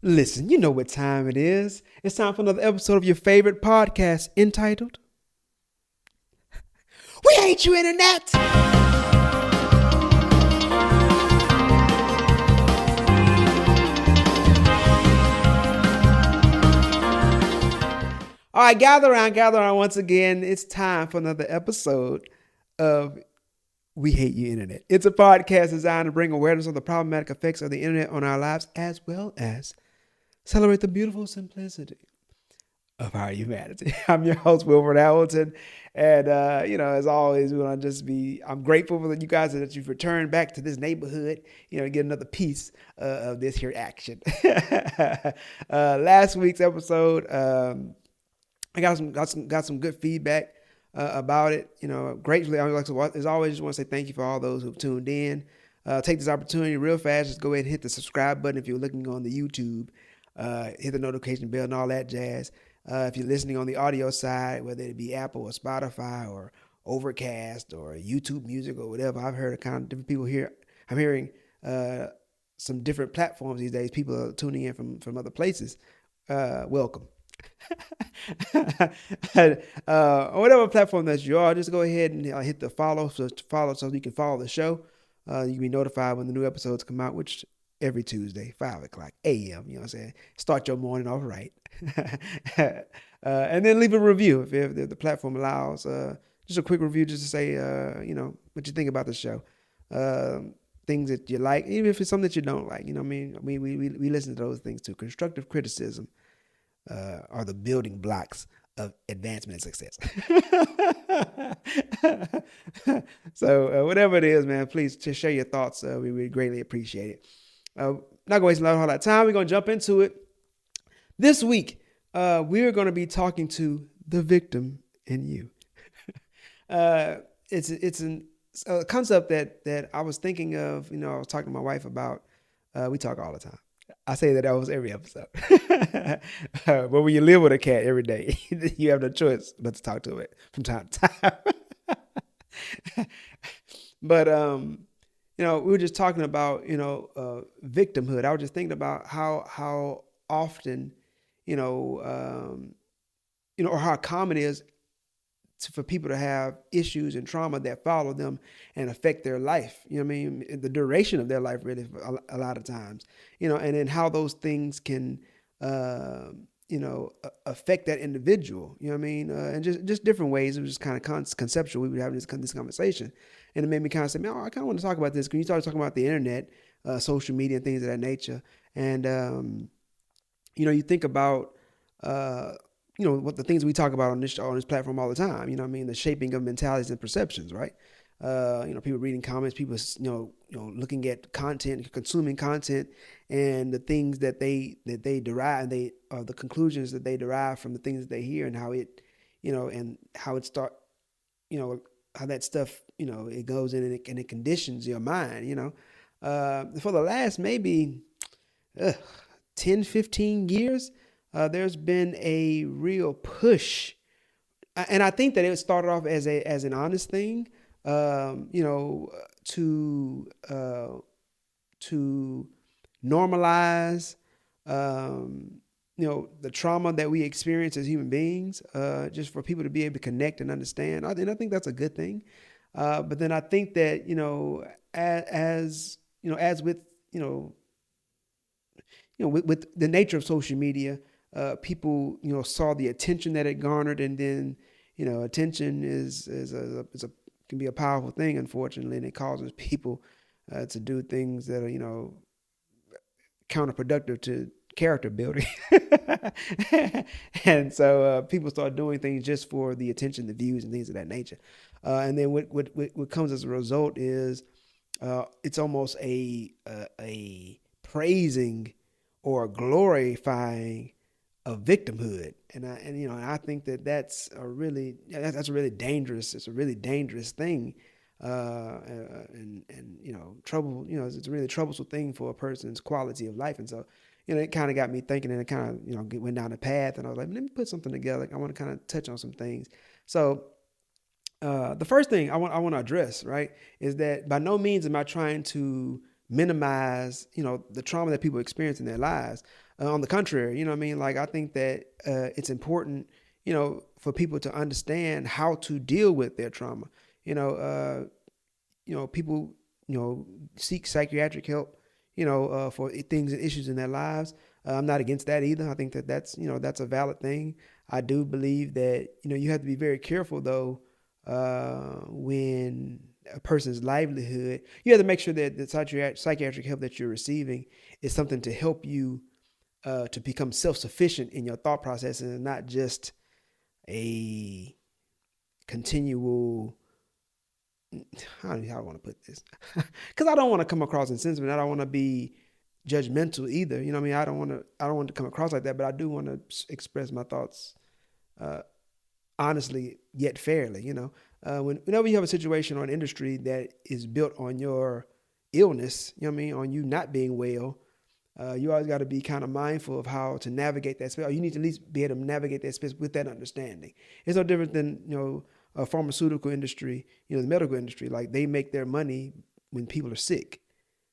Listen, you know what time it is. It's time for another episode of your favorite podcast entitled We Hate You Internet! All right, gather around once again. It's time for another episode of We Hate You Internet. It's a podcast designed to bring awareness of the problematic effects of the internet on our lives as well as celebrate the beautiful simplicity of our humanity. I'm your host, Wilford Hamilton. And, as always, I'm grateful for you guys that you've returned back to this neighborhood, to get another piece of this here action. Last week's episode, I got some good feedback about it. Gratefully, as always, just want to say thank you for all those who've tuned in. Take this opportunity real fast. Just go ahead and hit the subscribe button if you're looking on the YouTube. Hit the notification bell and all that jazz. If you're listening on the audio side, whether it be Apple or Spotify or Overcast or YouTube Music or whatever, I've heard kind of different people here. I'm hearing some different platforms these days. People are tuning in from other places. Welcome. Whatever platform that you are, just go ahead and hit the follow so you can follow the show. You can be notified when the new episodes come out, which every Tuesday, 5 o'clock a.m. You know what I'm saying? Start your morning off right. And then leave a review if the platform allows. Just a quick review just to say, what you think about the show. Things that you like, even if it's something that you don't like. You know what I mean? We listen to those things too. Constructive criticism are the building blocks of advancement and success. So whatever it is, man, please just share your thoughts. We would greatly appreciate it. Not going to waste a lot of time. We're going to jump into it. This week, we're going to be talking to the victim in you. It's a concept that I was thinking of. I was talking to my wife about. We talk all the time. I say that almost every episode. But when you live with a cat every day, you have no choice but to talk to it from time to time. But we were just talking about victimhood. I was just thinking about how often or how common it is for people to have issues and trauma that follow them and affect their life. You know what I mean? The duration of their life, really, a lot of times. And then how those things can, affect that individual. You know what I mean? And just different ways. It was just kind of conceptual. We were having this conversation, and it made me kind of say, man, I kind of want to talk about this because you started talking about the internet, social media, and things of that nature. And you think about what the things we talk about on this platform all the time. You know what I mean? The shaping of mentalities and perceptions, right? People reading comments, people looking at content, consuming content, and the things that they derive, the conclusions that they derive from the things that they hear, and how it, and how it how that stuff, it goes in and it conditions your mind. For the last maybe 10, 15 years. There's been a real push, and I think that it started off as an honest thing, to normalize, the trauma that we experience as human beings, just for people to be able to connect and understand. I think that's a good thing. But then I think that as with with the nature of social media. People, saw the attention that it garnered, and then, attention can be a powerful thing, unfortunately, and it causes people to do things that are, counterproductive to character building. And so people start doing things just for the attention, the views, and things of that nature. And then what comes as a result is it's almost a praising or glorifying of victimhood, and I think that's a really dangerous. It's a really dangerous thing, and trouble. It's a really troublesome thing for a person's quality of life, and so it kind of got me thinking, and it kind of went down the path, and I was like, let me put something together. I want to kind of touch on some things. So the first thing I want to address, right, is that by no means am I trying to minimize, the trauma that people experience in their lives. On the contrary, you know what I mean? Like, I think that it's important, for people to understand how to deal with their trauma. You know, people, seek psychiatric help, for things and issues in their lives. I'm not against that either. I think that that's a valid thing. I do believe that, you have to be very careful though, when a person's livelihood, you have to make sure that the psychiatric help that you're receiving is something to help you to become self-sufficient in your thought process, and not just a continual, how do I want to put this? Because I don't want to come across insensitive. I don't want to be judgmental either. You know what I mean? I don't want to come across like that, but I do want to express my thoughts honestly yet fairly. Whenever you have a situation or an industry that is built on your illness, you know what I mean, on you not being well, you always got to be kind of mindful of how to navigate that space. Or you need to at least be able to navigate that space with that understanding. It's no different than, a pharmaceutical industry, the medical industry. Like, they make their money when people are sick.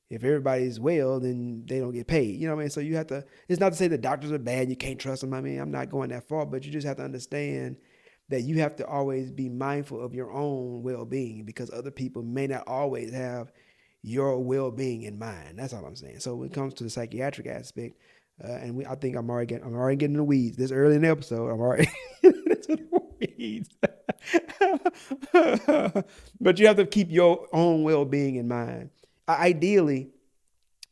If everybody's well, then they don't get paid. You know what I mean? So you have to, it's not to say that doctors are bad, you can't trust them. I mean, I'm not going that far, but you just have to understand that you have to always be mindful of your own well-being, because other people may not always have your well-being in mind. That's all I'm saying. So when it comes to the psychiatric aspect, I think I'm already getting in the weeds this early in the episode. I'm already into the weeds. But you have to keep your own well-being in mind. Ideally,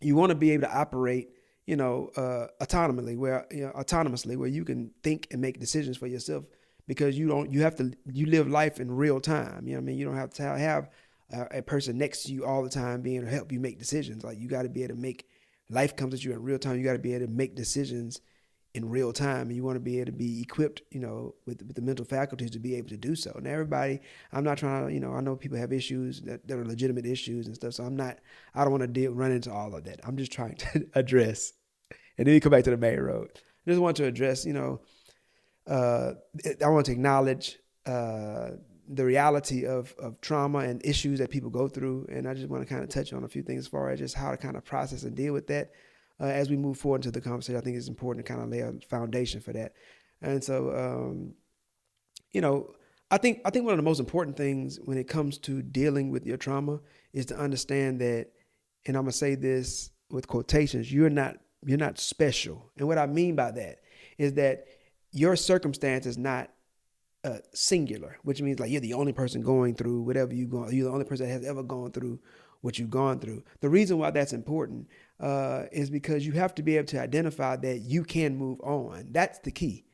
you want to be able to operate, autonomously, where you can think and make decisions for yourself, because you live life in real time. You know what I mean? You don't have to have a person next to you all the time being able to help you make decisions. Like, you got to be able to make, life comes at you in real time. You got to be able to make decisions in real time, and you want to be able to be equipped, with the mental faculties to be able to do so. And everybody, I'm not trying to, I know people have issues that are legitimate issues and stuff. So I don't want to run into all of that. I'm just trying to address, and then you come back to the main road. I just want to address, I want to acknowledge the reality of trauma and issues that people go through. And I just want to kind of touch on a few things as far as just how to kind of process and deal with that. As we move forward into the conversation, I think it's important to kind of lay a foundation for that. And so, I think one of the most important things when it comes to dealing with your trauma is to understand that, and I'm gonna say this with quotations, you're not special. And what I mean by that is that your circumstance is not singular, which means like you're the only person going through whatever you're the only person that has ever gone through what you've gone through. The reason why that's important is because you have to be able to identify that you can move on. That's the key.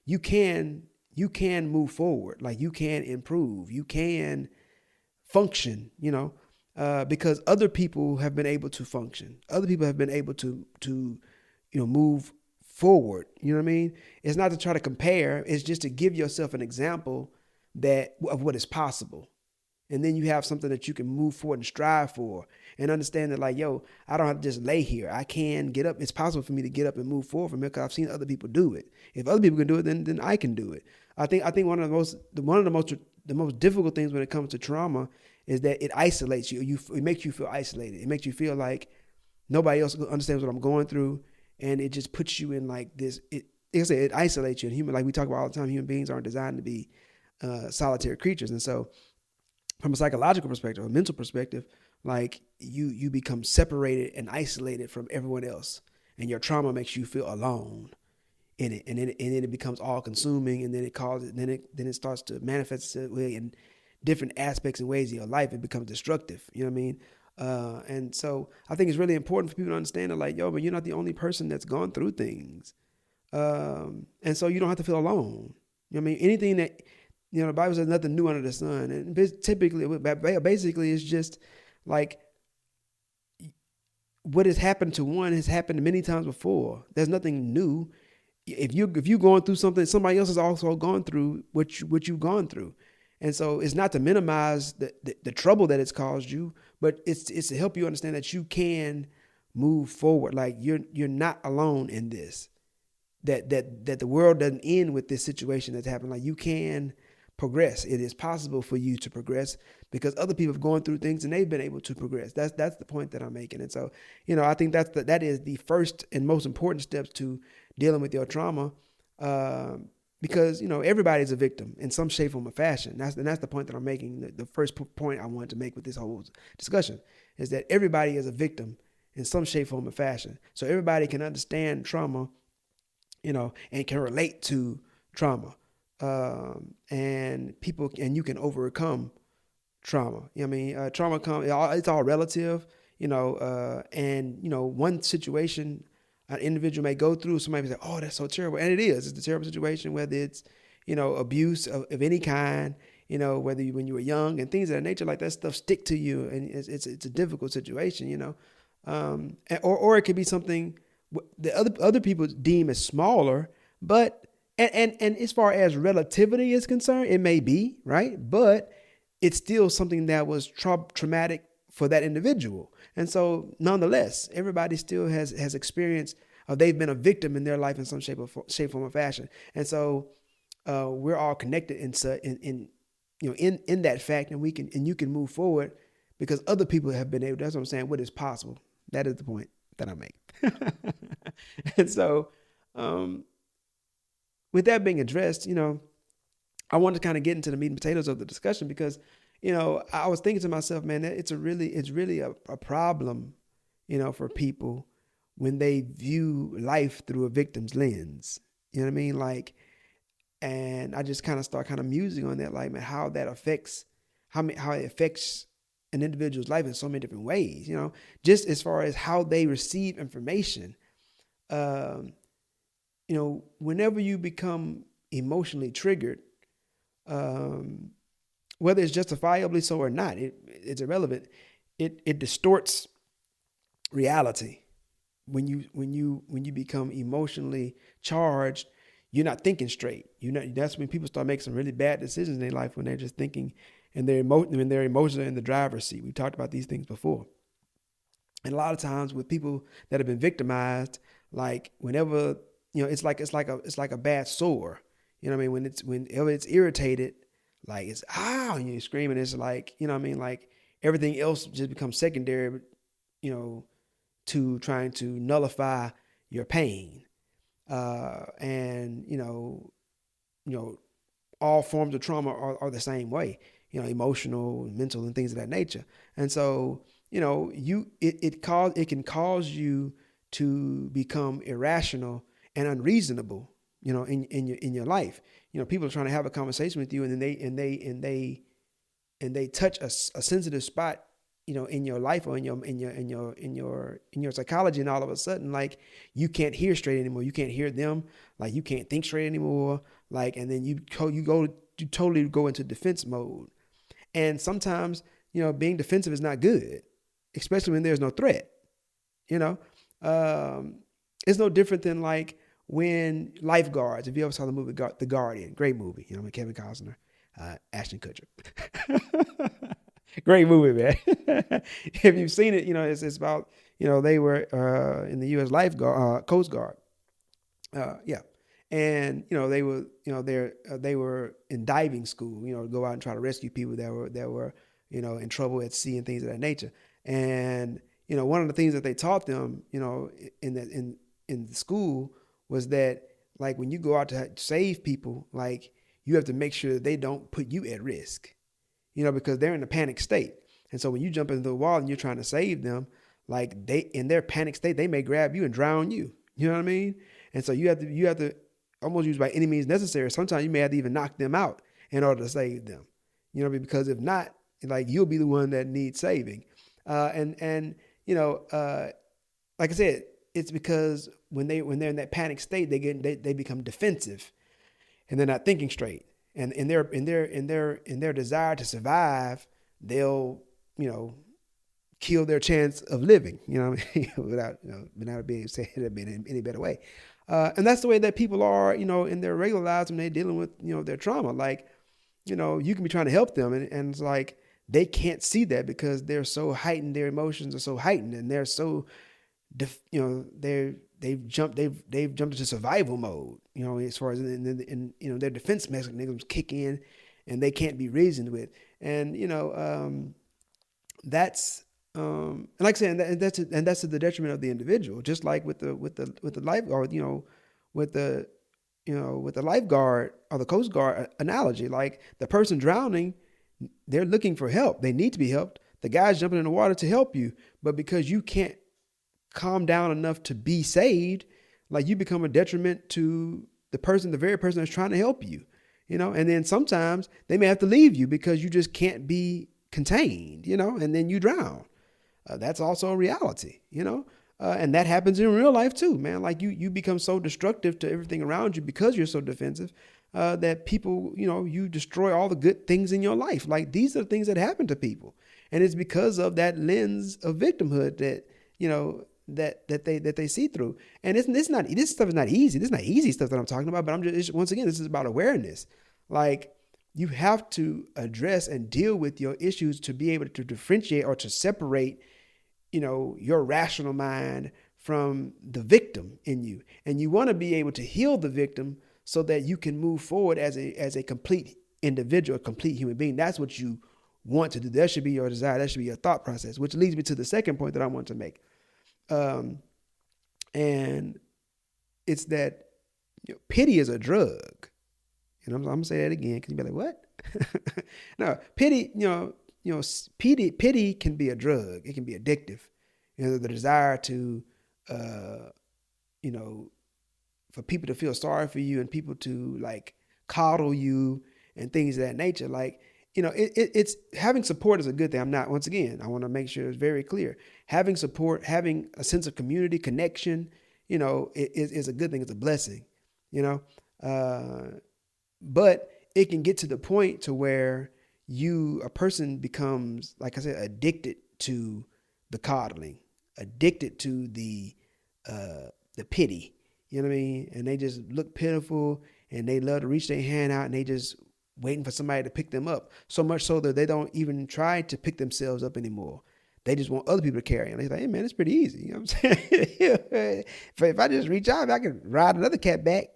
You can move forward. Like, you can improve. You can function, because other people have been able to function. Other people have been able to move forward. You know what I mean? It's not to try to compare. It's just to give yourself an example of what is possible. And then you have something that you can move forward and strive for, and understand that, like, I don't have to just lay here. I can get up. It's possible for me to get up and move forward from it, because I've seen other people do it. If other people can do it, then I can do it. I think one of the most difficult things when it comes to trauma is that it isolates you. It makes you feel isolated. It makes you feel like nobody else understands what I'm going through, and it just puts you in like this. It isolates you. And like we talk about all the time, human beings aren't designed to be solitary creatures, and so, from a psychological perspective, a mental perspective, like you become separated and isolated from everyone else, and your trauma makes you feel alone in it, and then it becomes all consuming, and then it starts to manifest itself in different aspects and ways of your life. It becomes destructive. You know what I mean? And so I think it's really important for people to understand that, like, but you're not the only person that's gone through things, and so you don't have to feel alone. You know what I mean? Anything that the Bible says nothing new under the sun. And basically, it's just like what has happened to one has happened many times before. There's nothing new. If you're going through something, somebody else has also gone through what you've gone through. And so it's not to minimize the trouble that it's caused you, but it's to help you understand that you can move forward. Like, you're not alone in this. That the world doesn't end with this situation that's happened. Like, you can progress. It is possible for you to progress because other people have gone through things and they've been able to progress. That's the point that I'm making. And so, I think that is the first and most important steps to dealing with your trauma. Because everybody's a victim in some shape, form, or fashion. That's the point that I'm making. The first point I wanted to make with this whole discussion is that everybody is a victim in some shape, form, or fashion. So everybody can understand trauma, and can relate to trauma. And you can overcome trauma. Trauma it's all relative, and one situation an individual may go through, somebody may say, oh, that's so terrible. And it is. It's a terrible situation, whether it's, abuse of any kind, whether when you were young and things of that nature, like that stuff stick to you. And it's a difficult situation, or it could be something that other people deem as smaller, but, and as far as relativity is concerned, it may be, right? But it's still something that was traumatic for that individual. And so nonetheless, everybody still has experienced, they've been a victim in their life in some shape, form, or fashion. And so we're all connected in that fact, and you can move forward because other people have been able. That's what I'm saying. What is possible? That is the point that I make. And so with that being addressed, I want to kind of get into the meat and potatoes of the discussion because I was thinking to myself, man, it's really a problem, for people when they view life through a victim's lens. You know what I mean? Like, and I just kind of start musing on that, like, man, how that affects, how it affects an individual's life in so many different ways, just as far as how they receive information. Whenever you become emotionally triggered, whether it's justifiably so or not, it's irrelevant. It distorts reality. When you become emotionally charged, you're not thinking straight. That's when people start making some really bad decisions in their life, when they're just thinking and their emotions are in the driver's seat. We talked about these things before. And a lot of times with people that have been victimized, like whenever, it's like a bad sore. You know what I mean? Whenever it's irritated, like it's and you're screaming, it's like, like everything else just becomes secondary, to trying to nullify your pain. And all forms of trauma are the same way, emotional, mental, and things of that nature. And so, it can cause you to become irrational and unreasonable, in your life. People are trying to have a conversation with you, and then they touch a sensitive spot, in your life or in your psychology, and all of a sudden, like, you can't hear straight anymore. You can't hear them. Like, you can't think straight anymore. Like, and then you totally go into defense mode. And sometimes, being defensive is not good, especially when there's no threat. It's no different than like when lifeguards, if you ever saw the movie The Guardian, great movie, Kevin Costner, Ashton Kutcher. Great movie, man. If you've seen it, it's about, they were in the U.S. Coast Guard. Yeah. And, they were, they were in diving school, go out and try to rescue people that were, in trouble at sea and things of that nature. And, one of the things that they taught them, in the school was that, like, when you go out to save people, like, you have to make sure that they don't put you at risk, because they're in a panic state. And so when you jump into the wall and you're trying to save them, like, in their panic state, they may grab you and drown you. You know what I mean? And so you have to almost use by any means necessary. Sometimes you may have to even knock them out in order to save them, because if not, like, you'll be the one that needs saving. Like I said, it's because when they're in that panic state, they become defensive, and they're not thinking straight. And in their desire to survive, they'll, kill their chance of living, without being said in any better way. And that's the way that people are, in their regular lives when they're dealing with, their trauma. Like, you can be trying to help them, and it's like they can't see that because they're so heightened. Their emotions are so heightened, and they're so, they've jumped into survival mode, as far as their defense mechanisms kick in, and they can't be reasoned with. And that's and like I said, and that's to the detriment of the individual. Just like with the lifeguard, with the with the lifeguard or the Coast Guard analogy, like the person drowning, they're looking for help. They need to be helped. The guy's jumping in the water to help you, but because you can't calm down enough to be saved, like you become a detriment to the very person that's trying to help you, and then sometimes they may have to leave you because you just can't be contained, and then you drown. That's also a reality, and that happens in real life too, man. Like you become so destructive to everything around you because you're so defensive, that people, you destroy all the good things in your life. Like these are the things that happen to people. And it's because of that lens of victimhood that, that they see through. And this stuff is not easy. This is not easy stuff that I'm talking about, but once again, this is about awareness. Like you have to address and deal with your issues to be able to differentiate or to separate, your rational mind from the victim in you. And you want to be able to heal the victim so that you can move forward as a complete individual, a complete human being. That's what you want to do. That should be your desire. That should be your thought process, which leads me to the second point that I want to make. And it's that pity is a drug. And I'm going to say that again because you'll be like, what? No, pity, pity can be a drug. It can be addictive. The desire to, for people to feel sorry for you and people to like coddle you and things of that nature. Like, it's having support is a good thing. Once again, I want to make sure it's very clear. Having support, having a sense of community, connection, is a good thing. It's a blessing, but it can get to the point to where a person becomes, like I said, addicted to the coddling, addicted to the pity, you know what I mean? And they just look pitiful and they love to reach their hand out and they just waiting for somebody to pick them up, so much so that they don't even try to pick themselves up anymore. They just want other people to carry them. They're like, hey, man, it's pretty easy. You know what I'm saying? If I just reach out, I can ride another cat back.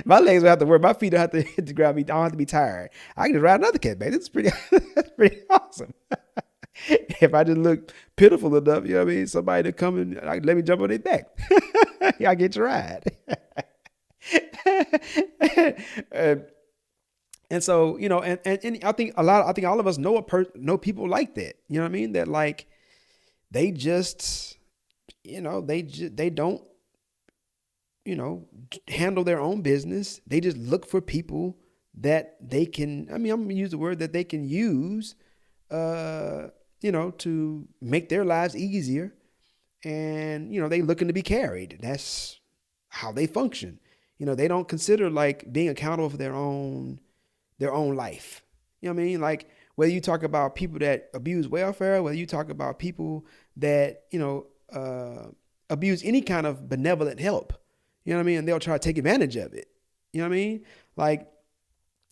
My legs don't have to work. My feet don't have to hit the ground. I don't have to be tired. I can just ride another cat back. That's pretty awesome. If I just look pitiful enough, you know what I mean? Somebody to come and let me jump on their back. I get to ride. And so, and I think all of us know people like that. You know what I mean? That like, they just, they don't, handle their own business. They just look for people that they can, I'm going to use the word that they can use, to make their lives easier. And, they looking to be carried. That's how they function. They don't consider like being accountable for their own life. You know what I mean? Like whether you talk about people that abuse welfare, whether you talk about people that, abuse any kind of benevolent help, you know what I mean? And they'll try to take advantage of it. You know what I mean? Like,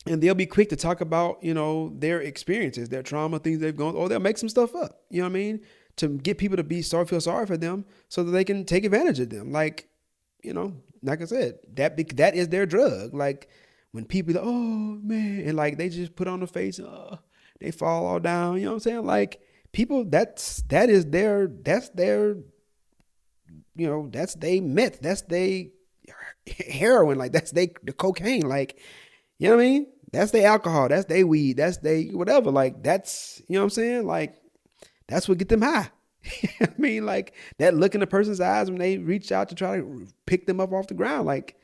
and they'll be quick to talk about, their experiences, their trauma, things they've gone, or they'll make some stuff up, you know what I mean? To get people to feel sorry for them so that they can take advantage of them. Like, like I said, that is their drug. Like, when people, oh man, and like they just put on the face, they fall all down. You know what I'm saying? Like people, that's their meth, that's they heroin, like that's the cocaine, like, you know what I mean? That's their alcohol, that's their weed, that's they whatever. Like that's, you know what I'm saying? Like that's what get them high. I mean, like that look in the person's eyes when they reach out to try to pick them up off the ground, like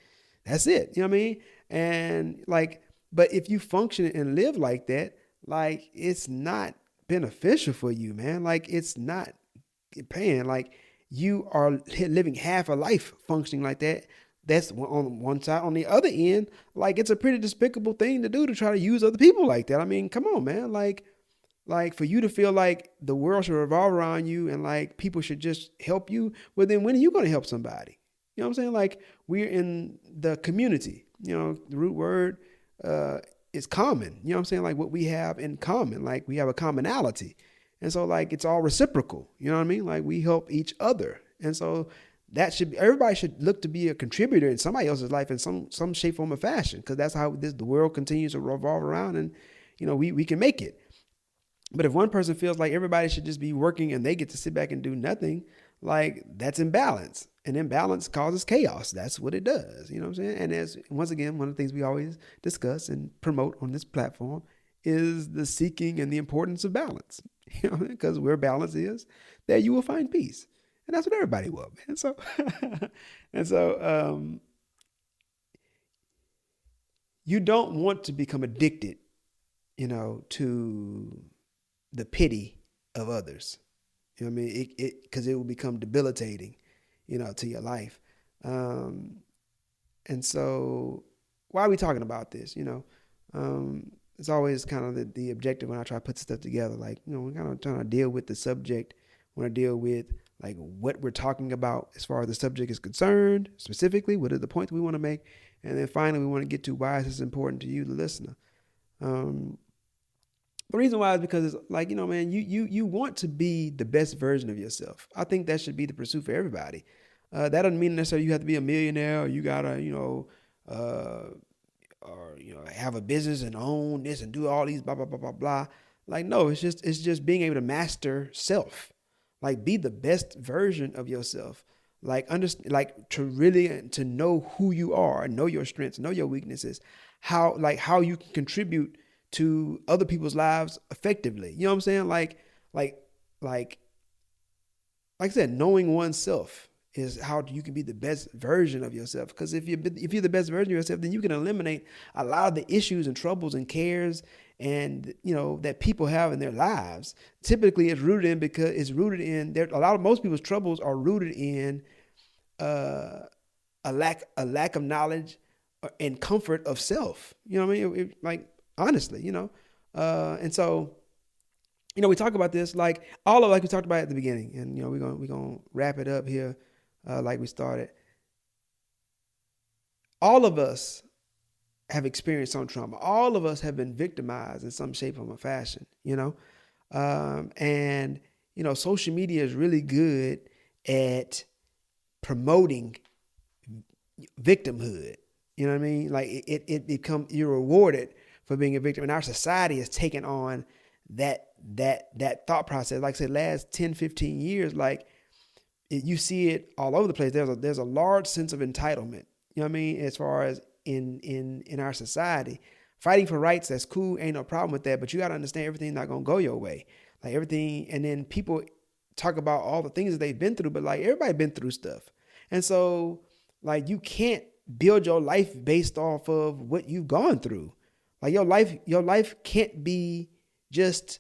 that's it. You know what I mean? And like, but if you function and live like that, like it's not beneficial for you, man. Like it's not paying. Like you are living half a life functioning like that. That's on one side. On the other end, like it's a pretty despicable thing to do to try to use other people like that. I mean, come on, man. Like for you to feel like the world should revolve around you and like people should just help you. Well, then when are you going to help somebody? You know what I'm saying? Like we're in the community. The root word is common. You know what I'm saying? Like what we have in common, like we have a commonality. And so like it's all reciprocal. You know what I mean? Like we help each other. And so everybody should look to be a contributor in somebody else's life in some shape, form, or fashion, because that's how the world continues to revolve around, and we can make it. But if one person feels like everybody should just be working and they get to sit back and do nothing, like, that's imbalance. And imbalance causes chaos. That's what it does. You know what I'm saying? And as once again, one of the things we always discuss and promote on this platform is the seeking and the importance of balance. Because where balance is, there you will find peace. And that's what everybody wants, man. So you don't want to become addicted, to the pity of others. You know what I mean? Because it will become debilitating, to your life. And so why are we talking about this? It's always kind of the objective when I try to put stuff together. Like, we're kind of trying to deal with the subject. We want to deal with like what we're talking about as far as the subject is concerned, specifically, what are the points we want to make? And then finally, we want to get to why is this important to you, the listener. The reason why is because it's like, man, you want to be the best version of yourself. I think that should be the pursuit for everybody. That doesn't mean necessarily you have to be a millionaire, or you gotta, have a business and own this and do all these blah blah blah blah blah. Like, no, it's just being able to master self. Like, be the best version of yourself. Like, to know who you are, know your strengths, know your weaknesses, how you can contribute to other people's lives effectively. You know what I'm saying? Like I said, knowing oneself is how you can be the best version of yourself. Because if you're the best version of yourself, then you can eliminate a lot of the issues and troubles and cares and that people have in their lives. Typically, it's rooted in most people's troubles are rooted in a lack of knowledge and comfort of self. You know what I mean? Honestly, and so, we talk about this like we talked about at the beginning, and we're gonna wrap it up here, like we started. All of us have experienced some trauma. All of us have been victimized in some shape or fashion. And social media is really good at promoting victimhood. You know what I mean? Like you're rewarded for being a victim. And our society has taken on that thought process. Like I said, last 10, 15 years, you see it all over the place. There's a large sense of entitlement. You know what I mean? As far as in our society, fighting for rights, that's cool. Ain't no problem with that. But you got to understand everything's not going to go your way. Like everything. And then people talk about all the things that they've been through, but like everybody been through stuff. And so like you can't build your life based off of what you've gone through. Like your life can't be just,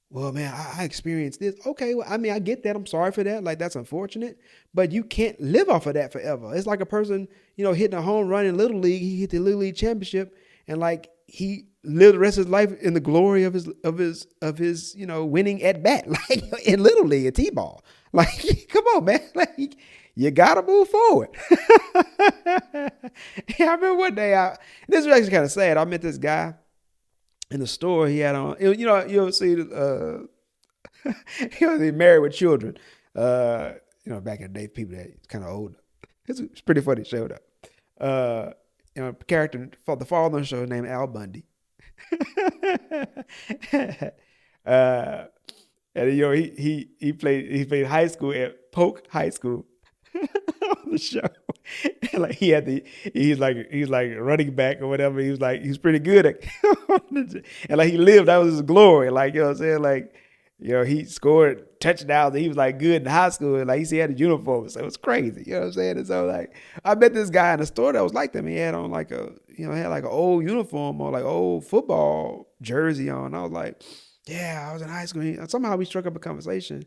well, man, I experienced this. Okay, well, I mean, I get that. I'm sorry for that. Like, that's unfortunate. But you can't live off of that forever. It's like a person, hitting a home run in Little League. He hit the Little League championship, and like he lived the rest of his life in the glory of his winning at bat, like in Little League, a T-ball. Like, come on, man. Like, you gotta move forward. I remember one day, this was actually kind of sad. I met this guy in the store. He had on, you ever see, he was married with children. Back in the day, people that kind of old. It's pretty funny. Showed up. Character for the father on the show named Al Bundy. And he played high school at Polk High School. On the show, and like he's like running back or whatever. He's pretty good at, and like he lived, that was his glory. Like, what I'm saying, like, he scored touchdowns. And he was like good in high school, and like he had a uniform, so it was crazy. You know what I'm saying? And so like I met this guy in the store that was like that. He had on like had like an old uniform or like old football jersey on. I was like, yeah, I was in high school. Somehow we struck up a conversation.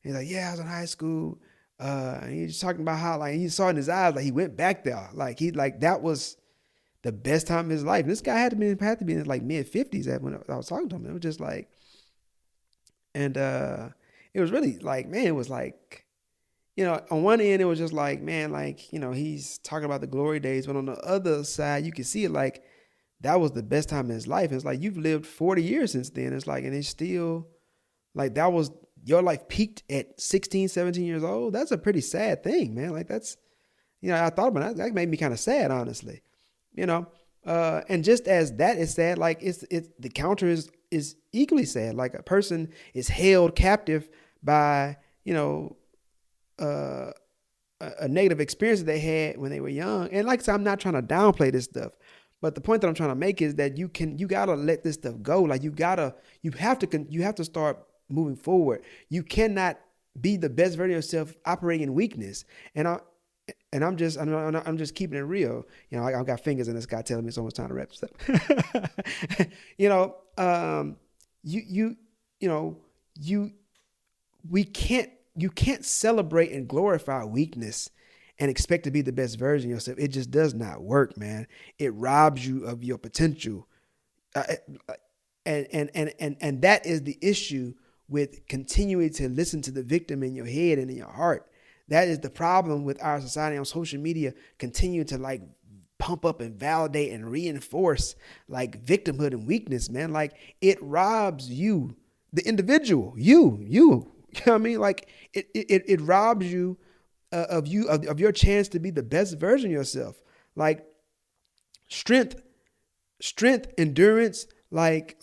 He's like, yeah, I was in high school. And he's talking about how like he saw in his eyes like he went back there, like that was the best time of his life. And this guy had to be in his like mid-50s when I was talking to him. It was just like, and it was really like, man, it was like, on one end it was just like, man, like, he's talking about the glory days, but on the other side you can see it like that was the best time in his life. It's like you've lived 40 years since then. It's like, and it's still like that was your life peaked at 16, 17 years old, that's a pretty sad thing, man. Like that's, I thought about that made me kind of sad, honestly, and just as that is sad, like it's the counter is equally sad. Like a person is held captive by, uh, a negative experience that they had when they were young. And like I said, I'm not trying to downplay this stuff, but the point that I'm trying to make is that you gotta let this stuff go. Like you have to start moving forward. You cannot be the best version of yourself operating in weakness. I'm just keeping it real. I got fingers in this guy telling me it's almost time to wrap this up. You can't celebrate and glorify weakness and expect to be the best version of yourself. It just does not work, man. It robs you of your potential. And that is the issue with continuing to listen to the victim in your head and in your heart. That is the problem with our society on social media, continue to like pump up and validate and reinforce like victimhood and weakness, man. Like it robs you, the individual, you know what I mean? Like it robs you of your chance to be the best version of yourself. Like strength, endurance, like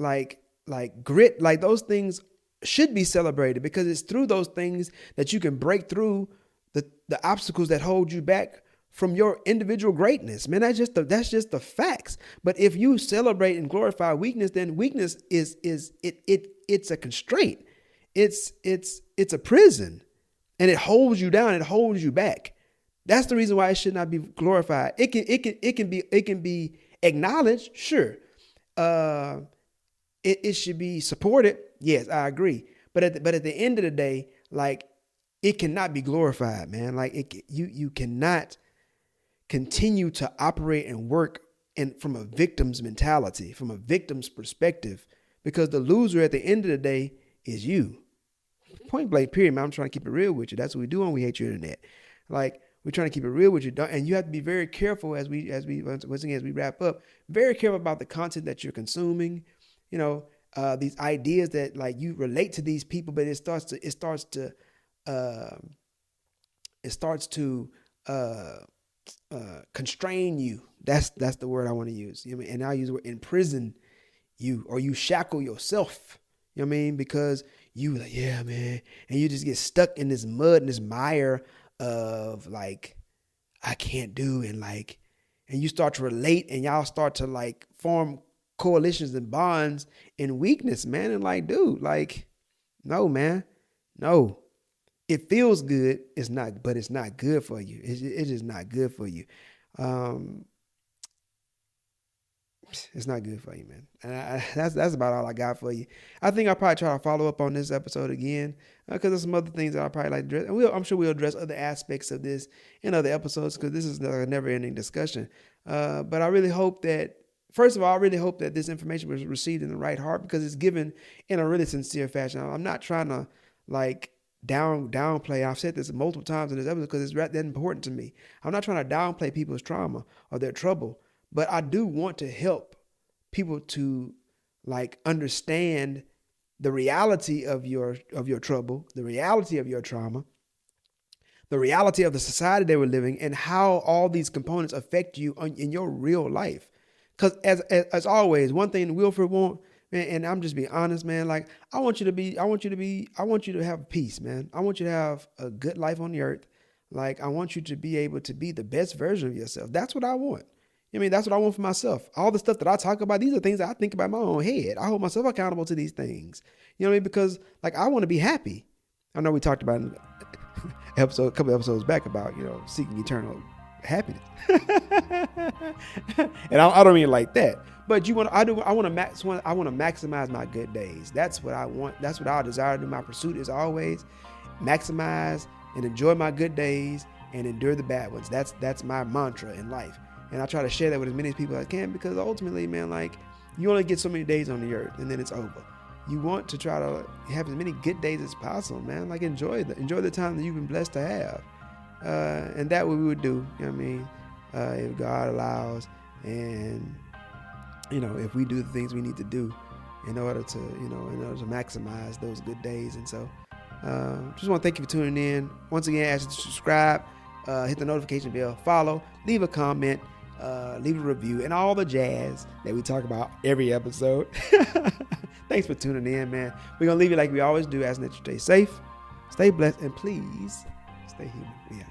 grit, like those things should be celebrated because it's through those things that you can break through the obstacles that hold you back from your individual greatness, man. That's just the facts. But if you celebrate and glorify weakness, then weakness it's a constraint. It's a prison, and it holds you down. It holds you back. That's the reason why it should not be glorified. It can be acknowledged, sure. It should be supported. Yes, I agree. But at the end of the day, like it cannot be glorified, man. Like you cannot continue to operate and work from a victim's mentality, from a victim's perspective, because the loser at the end of the day is you. Point blank, period, man. I'm trying to keep it real with you. That's what we do when we hate your internet. Like we're trying to keep it real with you, and you have to be very careful as we once again as we wrap up. Very careful about the content that you're consuming. These ideas that like you relate to these people, but it starts to constrain you. That's the word I want to use. And I'll use the word imprison you, or you shackle yourself. You know what I mean? Because you like, yeah, man. And you just get stuck in this mud and this mire of like, I can't do. And you start to relate and y'all start to like form coalitions and bonds in weakness, man. And like, dude, like, no, man, no. It feels good. It's not, but it's not good for you. It's just not good for you. It's not good for you, man. And that's about all I got for you. I think I'll probably try to follow up on this episode again because there's some other things that I'll probably like to address. And I'm sure we'll address other aspects of this in other episodes because this is a never-ending discussion. But I really hope that, first of all, I really hope that this information was received in the right heart because it's given in a really sincere fashion. I'm not trying to like downplay. I've said this multiple times in this episode because it's that important to me. I'm not trying to downplay people's trauma or their trouble, but I do want to help people to like understand the reality of your trouble, the reality of your trauma, the reality of the society they were living, and how all these components affect you in your real life. Because as always, one thing Wilfred wants, man, and I'm just being honest, man. Like I want you to have peace, man. I want you to have a good life on the earth. Like I want you to be able to be the best version of yourself. That's what I want. I mean, that's what I want for myself. All the stuff that I talk about, these are things that I think about in my own head. I hold myself accountable to these things. You know what I mean? Because like I want to be happy. I know we talked about in a couple episodes back about, seeking eternal happiness. And I don't mean it like that. But I want to maximize my good days. That's what I want. That's what I desire to do. My pursuit is always maximize and enjoy my good days and endure the bad ones. That's my mantra in life. And I try to share that with as many people as I can because ultimately, man, like you only get so many days on the earth and then it's over. You want to try to have as many good days as possible, man. Like enjoy the time that you've been blessed to have. And that what we would do, you know what I mean? If God allows and, if we do the things we need to do in order to maximize those good days. And so Just want to thank you for tuning in. Once again, ask you to subscribe, hit the notification bell, follow, leave a comment, leave a review, and all the jazz that we talk about every episode. Thanks for tuning in, man. We're going to leave you like we always do, asking that you stay safe, stay blessed, and please stay human. Yeah.